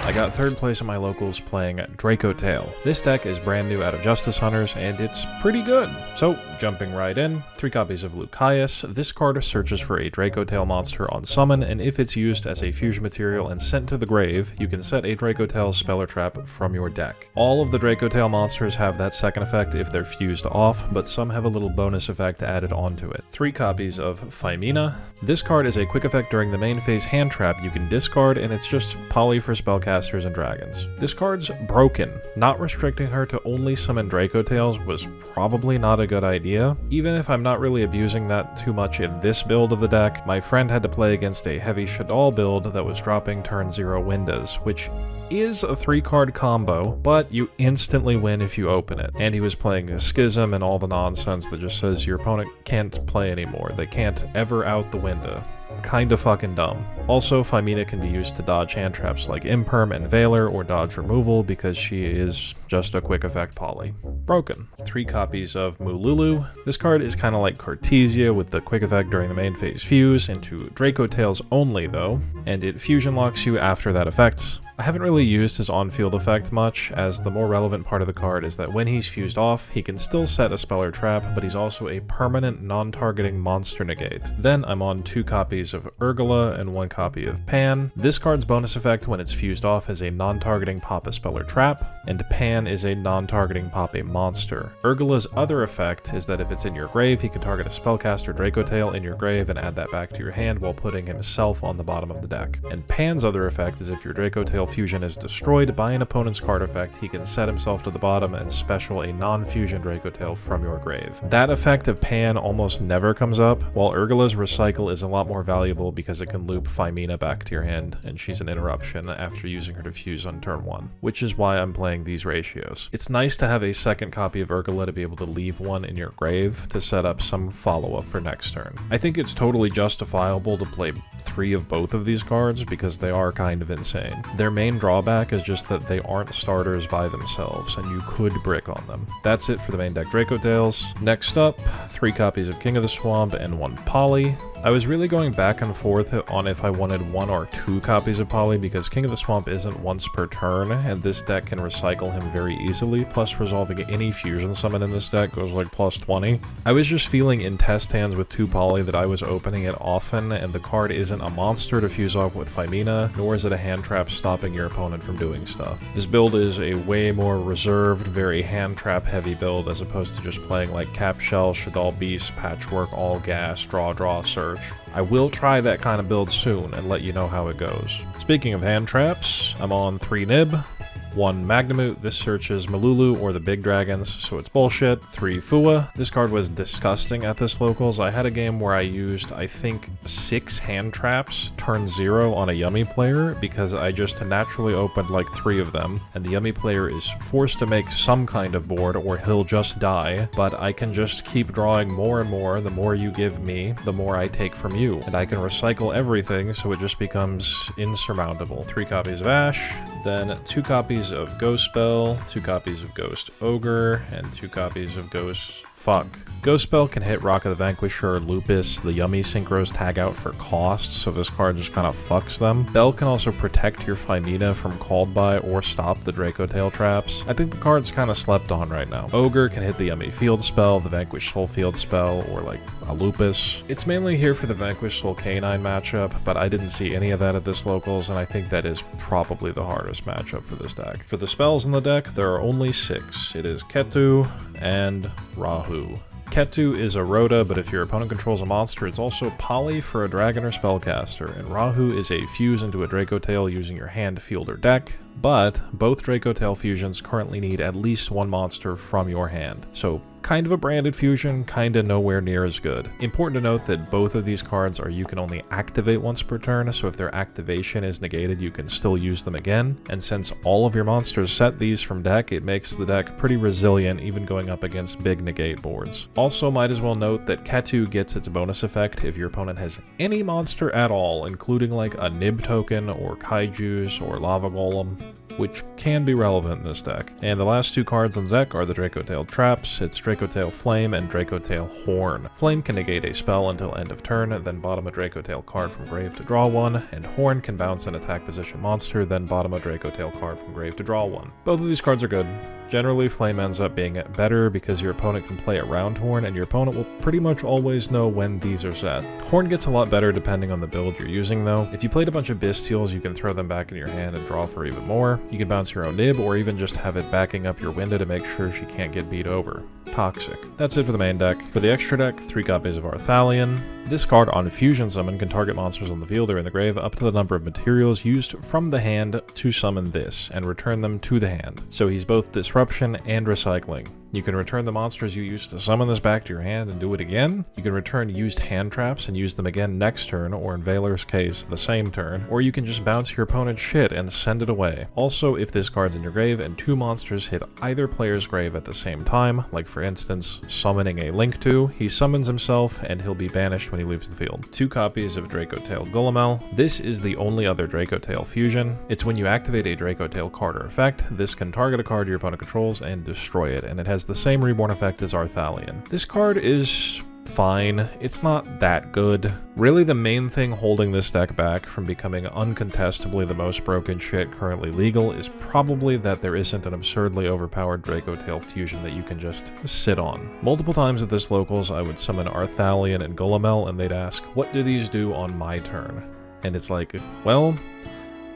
I got 3rd place in my locals playing Dracotail. This deck is brand new out of Justice Hunters, and it's pretty good. So, jumping right in, 3 copies of Lucaeus. This card searches for a Dracotail monster on summon, and if it's used as a fusion material and sent to the grave, you can set a Dracotail spell or trap from your deck. All of the Dracotail monsters have that second effect if they're fused off, but some have a little bonus effect added onto it. 3 copies of Phymina. This card is a quick effect during the main phase hand trap you can discard, and it's just poly for spellcasters and dragons. This card's broken. Not restricting her to only summon Dracotails was probably not a good idea. Even if I'm not really abusing that too much in this build of the deck, my friend had to play against a heavy Shaddoll build that was dropping turn 0 Windows, which is a 3-card combo, but you instantly win if you open it. And he was playing a Schism and all the nonsense that just says your opponent can't play anymore. They can't ever out the window. Kinda fucking dumb. Also, Phymina can be used to dodge hand traps like Imperm and Valor or dodge removal because she is just a quick effect poly. Broken. 3 copies of Mululu. This card is kinda like Cartesia with the quick effect during the main phase fuse into Dracotails only though, and it fusion locks you after that effect. I haven't really used his on-field effect much, as the more relevant part of the card is that when he's fused off, he can still set a spell or trap, but he's also a permanent non-targeting monster negate. Then I'm on 2 copies of Urgula and 1 copy of Pan. This card's bonus effect when it's fused off is a non-targeting pop a spell or trap, and Pan is a non-targeting pop a monster. Urgula's other effect is that if it's in your grave, he can target a spellcaster Dracotail in your grave and add that back to your hand while putting himself on the bottom of the deck. And Pan's other effect is if your Dracotail fusion is destroyed by an opponent's card effect, he can set himself to the bottom and special a non-fusion Dracotail from your grave. That effect of Pan almost never comes up, while Urgula's recycle is a lot more valuable because it can loop Phymina back to your hand, and she's an interruption after using her to fuse on turn 1, which is why I'm playing these ratios. It's nice to have a second copy of Urgula to be able to leave one in your grave to set up some follow-up for next turn. I think it's totally justifiable to play 3 of both of these cards because they are kind of insane. Their main drawback is just that they aren't starters by themselves, and you could brick on them. That's it for the main deck Dracotails. Next up, 3 copies of King of the Swamp and 1 Poly. I was really going back and forth on if I wanted 1 or 2 copies of Poly because King of the Swamp isn't once per turn, and this deck can recycle him very easily, plus resolving any fusion summon in this deck goes like plus 20. I was just feeling in test hands with 2 Poly that I was opening it often, and the card isn't a monster to fuse off with Phymina, nor is it a hand trap stopping your opponent from doing stuff. This build is a way more reserved, very hand trap heavy build as opposed to just playing like Cap Shell, Shaddoll Beast, Patchwork, All Gas, Draw, Search. I will try that kind of build soon and let you know how it goes. Speaking of hand traps, I'm on 3 Nib, 1 Magnamut. This searches Malulu or the big dragons, so it's bullshit. 3 Fua. This card was disgusting at this locals. I had a game where I used, I think, 6 hand traps, turn 0 on a Yummy player, because I just naturally opened like 3 of them, and the Yummy player is forced to make some kind of board or he'll just die, but I can just keep drawing more and more. The more you give me, the more I take from you, and I can recycle everything, so it just becomes insurmountable. 3 copies of Ash, then 2 copies of Ghost Spell, 2 copies of Ghost Ogre, and 2 copies of Ghost Fuck. Ghost Spell can hit Rock of the Vanquisher, Lupus, the Yummy Synchros tag out for cost, so this card just kind of fucks them. Bell can also protect your Phymina from called by or stop the Dracotail traps. I think the card's kind of slept on right now. Ogre can hit the Yummy Field Spell, the Vanquish Soul Field Spell, or like a Lupus. It's mainly here for the Vanquish Soul Canine matchup, but I didn't see any of that at this locals, and I think that is probably the hardest matchup for this deck. For the spells in the deck, there are only 6. It is Ketu and Rahu. Ketu is a Rhoda, but if your opponent controls a monster, it's also Poly for a dragon or spellcaster, and Rahu is a fuse into a Dracotail using your hand, field, or deck, but both Dracotail fusions currently need at least 1 monster from your hand, so kind of a branded fusion, kinda nowhere near as good. Important to note that both of these cards are you can only activate once per turn, so if their activation is negated, you can still use them again, and since all of your monsters set these from deck, it makes the deck pretty resilient even going up against big negate boards. Also, might as well note that Ketu gets its bonus effect if your opponent has any monster at all, including like a Nib token or Kaijus or Lava Golem. which can be relevant in this deck. And the last two cards on the deck are the Dracotail traps. It's Dracotail Flame and Dracotail Horn. Flame can negate a spell until end of turn, then bottom a Dracotail card from grave to draw one, and Horn can bounce an attack position monster, then bottom a Dracotail card from grave to draw one. Both of these cards are good. Generally, Flame ends up being better because your opponent can play around Horn, and your opponent will pretty much always know when these are set. Horn gets a lot better depending on the build you're using though. If you played a bunch of Bestials, you can throw them back in your hand and draw for even more. You can bounce your own nib, or even just have it backing up your window to make sure she can't get beat over. Toxic. That's it for the main deck. For the extra deck, 3 copies of Arthalion. This card on Fusion Summon can target monsters on the field or in the grave up to the number of materials used from the hand to summon this, and return them to the hand. So he's both disruption and recycling. You can return the monsters you used to summon this back to your hand and do it again. You can return used hand traps and use them again next turn, or in Valor's case, the same turn. Or you can just bounce your opponent's shit and send it away. Also, if this card's in your grave and 2 monsters hit either player's grave at the same time, like for instance, summoning a Link 2, he summons himself and he'll be banished when he leaves the field. 2 copies of Dracotail Gulamel. This is the only other Dracotail fusion. It's when you activate a Dracotail card or effect, this can target a card your opponent controls and destroy it, and it has the same reborn effect as Arthalion. This card is fine. It's not that good. Really, the main thing holding this deck back from becoming uncontestably the most broken shit currently legal is probably that there isn't an absurdly overpowered Dracotail fusion that you can just sit on. Multiple times at this locals, I would summon Arthalion and Gulamel, and they'd ask, what do these do on my turn? And it's like, well,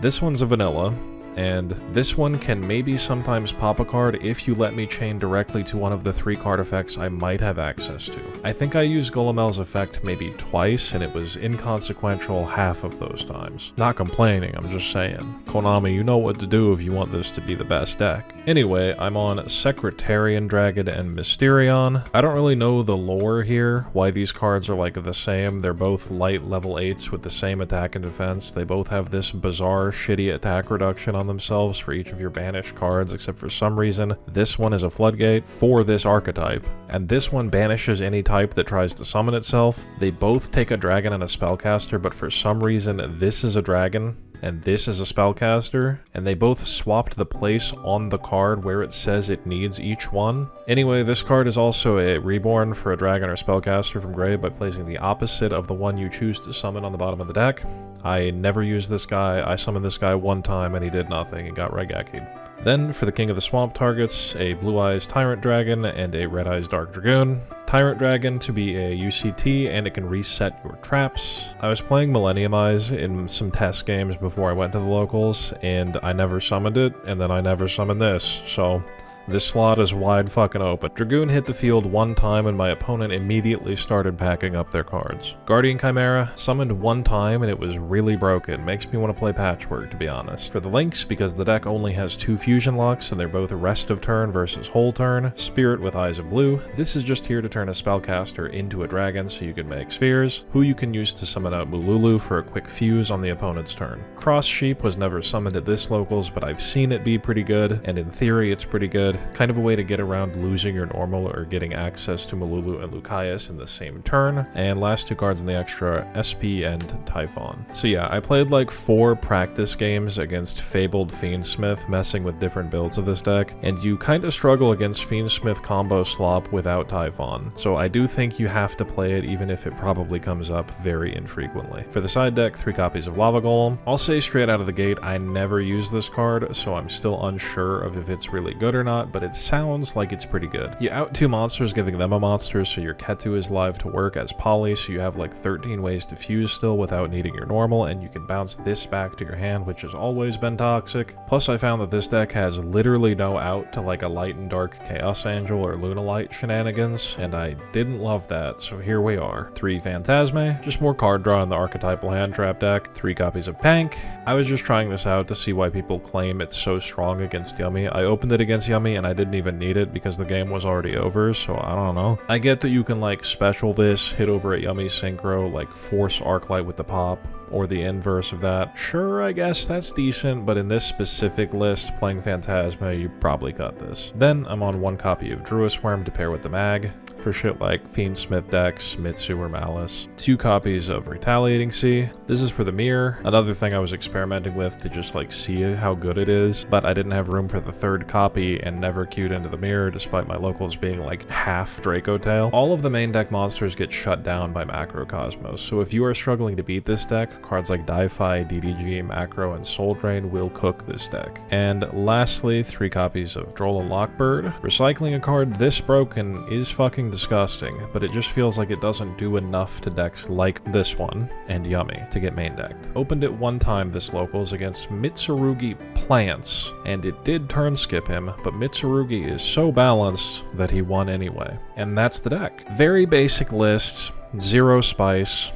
this one's a vanilla, and this one can maybe sometimes pop a card if you let me chain directly to one of the 3 card effects I might have access to. I think I used Gulamel's effect maybe twice, and it was inconsequential half of those times. Not complaining, I'm just saying. Konami, you know what to do if you want this to be the best deck. Anyway, I'm on Secretarian Dragon and Mysterion. I don't really know the lore here, why these cards are like the same. They're both light level 8s with the same attack and defense. They both have this bizarre, shitty attack reduction on themselves for each of your banished cards, except for some reason this one is a floodgate for this archetype, and this one banishes any type that tries to summon itself. They both take a dragon and a spellcaster, but for some reason this is a dragon and this is a spellcaster, and they both swapped the place on the card where it says it needs each one. Anyway, this card is also a reborn for a dragon or spellcaster from grave by placing the opposite of the one you choose to summon on the bottom of the deck. I never used this guy. I summoned this guy one time and he did nothing. He got Regaki'd. Then, for the King of the Swamp targets, a Blue Eyes Tyrant Dragon and a Red Eyes Dark Dragoon. Tyrant Dragon to be a UCT, and it can reset your traps. I was playing Millennium Eyes in some test games before I went to the locals, and I never summoned it, and then I never summoned this, so this slot is wide fucking open. Dragoon hit the field one time and my opponent immediately started packing up their cards. Guardian Chimera summoned one time and it was really broken. Makes me want to play Patchwork, to be honest. For the links, because the deck only has 2 fusion locks and they're both rest of turn versus whole turn, Spirit with Eyes of Blue. This is just here to turn a spellcaster into a dragon so you can make spheres, who you can use to summon out Mululu for a quick fuse on the opponent's turn. Cross Sheep was never summoned at this locals, but I've seen it be pretty good, and in theory it's pretty good. Kind of a way to get around losing your normal or getting access to Mululu and Lucaeus in the same turn. And last 2 cards in the extra, SP and Typhon. So yeah, I played like 4 practice games against Fabled Fiendsmith, messing with different builds of this deck, and you kind of struggle against Fiendsmith combo slop without Typhon. So I do think you have to play it, even if it probably comes up very infrequently. For the side deck, 3 copies of Lava Golem. I'll say straight out of the gate, I never use this card, so I'm still unsure of if it's really good or not, but it sounds like it's pretty good. You out 2 monsters, giving them a monster, so your Ketu is live to work as Poly, so you have like 13 ways to fuse still without needing your normal, and you can bounce this back to your hand, which has always been toxic. Plus, I found that this deck has literally no out to like a Light and Dark Chaos Angel or Lunalight shenanigans, and I didn't love that, so here we are. 3 Phantasme, just more card draw in the archetypal hand trap deck. 3 copies of Pank. I was just trying this out to see why people claim it's so strong against Yummy. I opened it against Yummy and I didn't even need it because the game was already over, so I don't know. I get that you can like special this, hit over at Yummy Synchro, like force Arclight with the pop, or the inverse of that. Sure, I guess that's decent, but in this specific list, playing Phantasma, you probably cut this. Then I'm on 1 copy of Druisworm to pair with the Mag. for shit like Fiendsmith decks, Mitsu or Maliss. 2 copies of Retaliating Sea. This is for the mirror, another thing I was experimenting with to just like see how good it is, but I didn't have room for the 3rd copy and never queued into the mirror despite my locals being like half Dracotail. All of the main deck monsters get shut down by Macrocosmos, so if you are struggling to beat this deck, cards like Di-Fi, DDG, Macro, and Soul Drain will cook this deck. And lastly, 3 copies of Droll and Lockbird. Recycling a card this broken is fucking disgusting, but it just feels like it doesn't do enough to decks like this one, and Yummy, to get main decked. Opened it one time this locals against Mitsurugi Plants, and it did turn skip him, but Mitsurugi is so balanced that he won anyway. And that's the deck. Very basic list, 0 spice,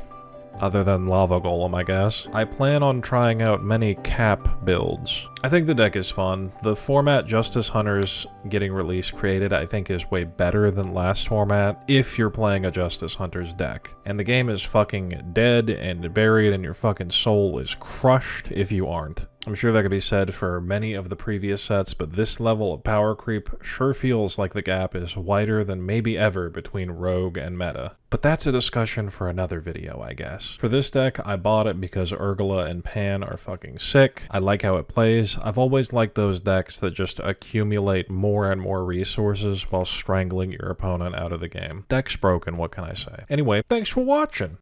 other than Lava Golem, I guess. I plan on trying out many cap builds. I think the deck is fun. The format Justice Hunters getting release created I think is way better than last format if you're playing a Justice Hunters deck. And the game is fucking dead and buried and your fucking soul is crushed if you aren't. I'm sure that could be said for many of the previous sets, but this level of power creep sure feels like the gap is wider than maybe ever between Rogue and Meta. But that's a discussion for another video, I guess. For this deck, I bought it because Urgula and Pan are fucking sick. I like how it plays. I've always liked those decks that just accumulate more and more resources while strangling your opponent out of the game. Deck's broken, what can I say? Anyway, thanks for watching!